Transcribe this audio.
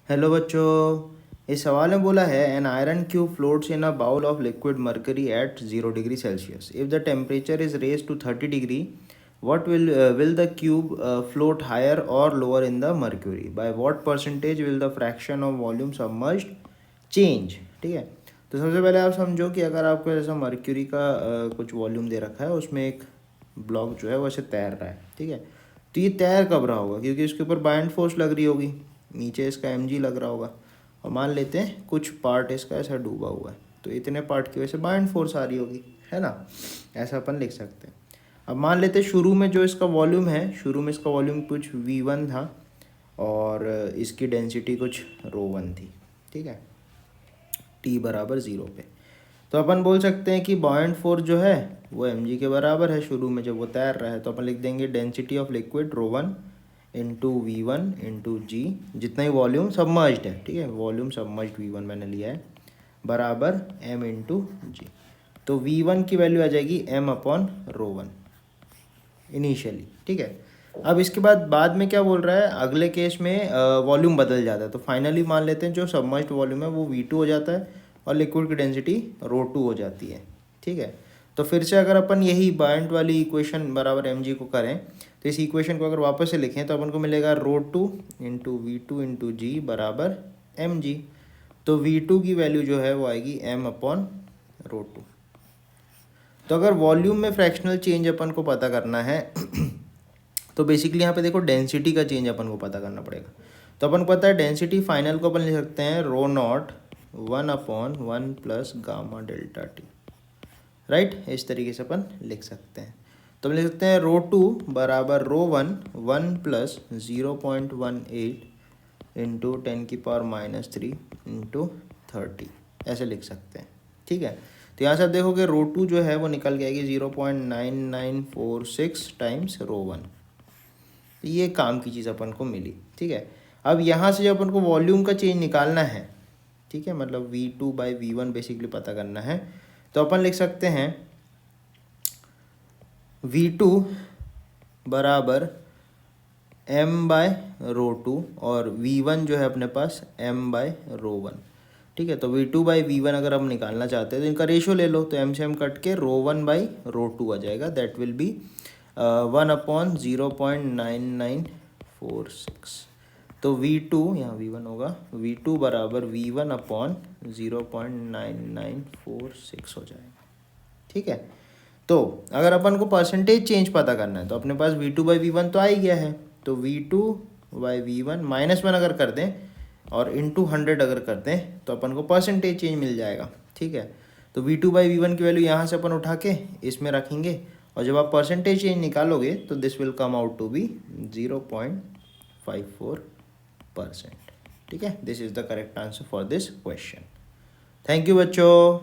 Hello बच्चों, इस सवाल में बोला है an iron cube floats in a bowl of liquid mercury at 0 degree Celsius. If the temperature is raise to 30 degree, what will the cube float higher or lower in the mercury? By what percentage will the fraction of volume submerged change? ठीक है, तो सबसे पहले आप समझो कि अगर आपको जैसा मर्क्यूरी का कुछ वॉल्यूम दे रखा है, उसमें एक ब्लॉक जो है वो ऐसे तैर रहा है। ठीक है, तो ये तैर कब रहा होगा? क्योंकि इसके ऊपर बाइंड फोर्स लग रही होगी, नीचे इसका mg लग रहा होगा, और मान लेते हैं कुछ पार्ट इसका ऐसा डूबा हुआ है, तो इतने पार्ट की वजह से बाइंड फोर्स आ रही होगी, है ना। ऐसा अपन लिख सकते हैं। अब मान लेते हैं शुरू में जो इसका वॉल्यूम है, शुरू में इसका वॉल्यूम कुछ v1 था और इसकी डेंसिटी कुछ ρ1 थी। ठीक है, t बराबर 0 पे, तो अपन बोल सकते हैं कि बॉयंट फोर्स जो है वो mg के बराबर है शुरू में जब वो तैर रहा है। तो अपन लिख देंगे density of liquid ρ1 into v1 into g, जितना ही वॉल्यूम सबमर्ज्ड है। ठीक है, वॉल्यूम सबमर्ज्ड v1 मैंने लिया है, बराबर m इंटू जी। तो v1 की वैल्यू आ जाएगी m अपॉन ρ1 इनिशियली। ठीक है, अब इसके बाद में क्या बोल रहा है, अगले केस में वॉल्यूम बदल जाता है। तो फाइनली मान लेते हैं जो सबमर्ज्ड वॉल्यूम है वो v2 हो जाता है और लिक्विड की डेंसिटी ρ2 हो जाती है। ठीक है, तो फिर से अगर अपन यही बायंट वाली इक्वेशन बराबर mg को करें, तो इस इक्वेशन को अगर वापस से लिखें तो अपन को मिलेगा ρ2 इंटू v2 इंटू जी बराबर mg। तो v2 की वैल्यू जो है वो आएगी m अपॉन ρ2। तो अगर वॉल्यूम में फ्रैक्शनल चेंज अपन को पता करना है तो बेसिकली यहाँ पे देखो डेंसिटी का चेंज अपन को पता करना पड़ेगा। तो अपन को पता है डेंसिटी फाइनल को अपन लिख सकते हैं rho naught 1/1 plus gamma delta t, right. इस तरीके से अपन लिख सकते हैं। तो हम लिख सकते हैं ρ2 बराबर ρ1 1 प्लस 0.18 इंटू 10⁻³ इंटू 30, ऐसे लिख सकते हैं। ठीक है, तो यहाँ से आप देखोगे ρ2 जो है वो निकल के आएगी 0.9946 टाइम्स ρ1। तो ये काम की चीज़ अपन को मिली। ठीक है, अब यहाँ से जब अपन को वॉल्यूम का चेंज निकालना है, ठीक है, मतलब v2/v1 बेसिकली पता करना है, तो अपन लिख सकते हैं v2 बराबर m/ρ2 और v1 जो है अपने पास m/ρ1। ठीक है, तो v2/v1 अगर हम निकालना चाहते हैं तो इनका रेशो ले लो, तो m से m कट के ρ1/ρ2 आ जाएगा, दैट विल बी 1/0.9946। तो v2 यहाँ v1 होगा, v2 बराबर v1/0.9946 हो जाएगा। ठीक है, तो अगर अपन को परसेंटेज चेंज पता करना है तो अपने पास v2/v1 तो आ ही गया है, तो v2/v1 -1 अगर कर दें और इंटू 100 अगर करते हैं तो अपन को परसेंटेज चेंज मिल जाएगा। ठीक है, तो v2/v1 की वैल्यू यहाँ से अपन उठा के इसमें रखेंगे, और जब आप परसेंटेज चेंज निकालोगे तो this will come out to be 0.54%। ठीक है, this is the correct answer for this question. Thank you बच्चों।